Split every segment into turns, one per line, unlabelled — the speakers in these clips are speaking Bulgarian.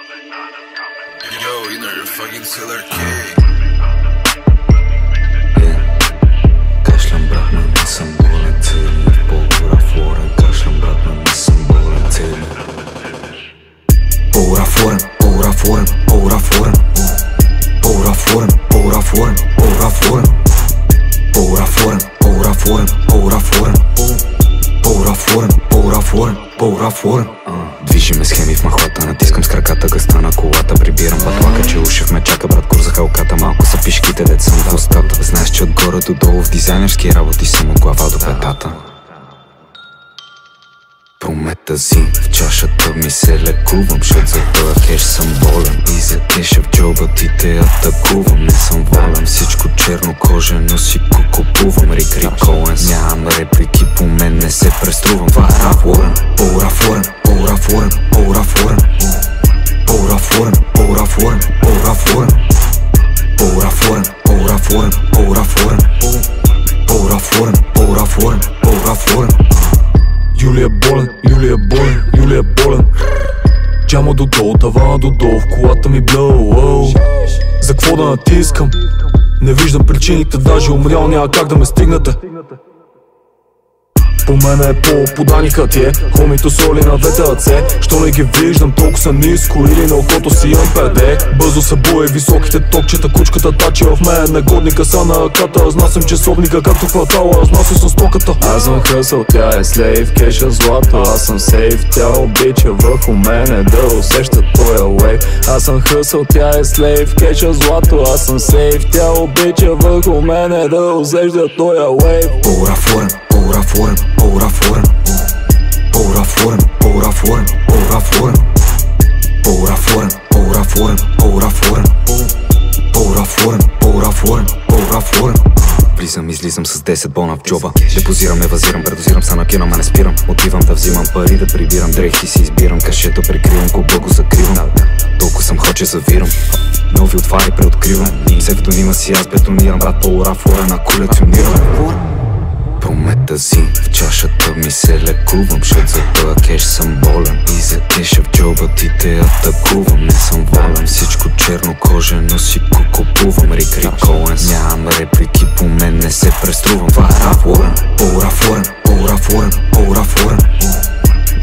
Yo, you know you're fucking Killer K.
Кашлям, брат, но не съм болен цели. По-урафорен, кашлям, брат, но не съм болен цели. По-урафорен, по-урафорен, по-урафорен, по-урафорен, по-урафорен, по-урафорен, по-урафорен, по-урафорен, по-урафорен, по-урафорен, по-урафорен, по-урафорен. Движиме схеми в махлата, натискам с краката гъста на колата. Прибирам пътлака, че ушев ме чака, брат, курза халката. Малко са пишките, дет съм в устата. Знаеш, че отгоре до долу в дизайнерски работи съм от глава до петата. Прометази в чашата ми се лекувам, защото за този кеш съм болен. И за кеша в джоба ти те атакувам. Не съм волен, всичко черно кожено си купувам. Рик Коенс, нямам реплики, по мен не се преструвам. Това е рап Уорен. По-урафорен, по-урафорен, по-урафорен, по-урафорен, по-урафорен, по-урафорен, по-урафорен, по-урафорен, по-урафорен, по-урафорен, по-урафорен, по-урафорен.
Юлия болен, Юлия болен, Юлия болен. Джама до долу, тавана до долу, в колата ми блоу. За какво да натискам? Не виждам причините, даже умрял няма как да ме стигнете. По мене е по-поданика ти е хомито соли на двете ръце. Що не ги виждам толкова са ниско или на окото си имам ПД. Бързо се буе високите токчета, кучката тачи в мен. Негодника са на ръката, знасям часовника както квартала, разнася с стоката. Аз съм хъсъл, тя е слейв, кеша злато, аз съм сейф. Тя обича върху мене да усеща тоя уейв. Аз съм хъсъл, тя е слейв, кеша злато, аз съм сейф. Тя обича върху мене да усеща тоя уейв.
По-урафорен, по-урафорен, по-урафорен, по-урафорен, по-урафорен, по-урафорен, по-урафорен, по-урафорен, по-урафорен, по-урафорен, по-урафорен, по-урафорен. Влизам, излизам с 10 бона в джоба. Депозирам, евазирам, предозирам, са накинам, а не спирам. Отивам да взимам пари, да прибирам дрехи си избирам. Кашето прикривам, куба го закривам. Толкова съм хоче завирам. Нови отвари преоткривам. Псевдонима си аз бетонирам, брат, по-урафорен, а колекционирам. Прометази в чашата ми се лекувам, защото за този кеш съм болен. И за кеша в джоба ти те атакувам. Не съм волен, всичко черно кожено си купувам. Рик Коенс, нямам реплики, по мен не се преструвам. Това е рап Уорен. По-урафорен, по-урафорен, по-урафорен,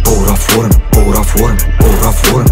по-урафорен, по-урафорен, по-урафорен,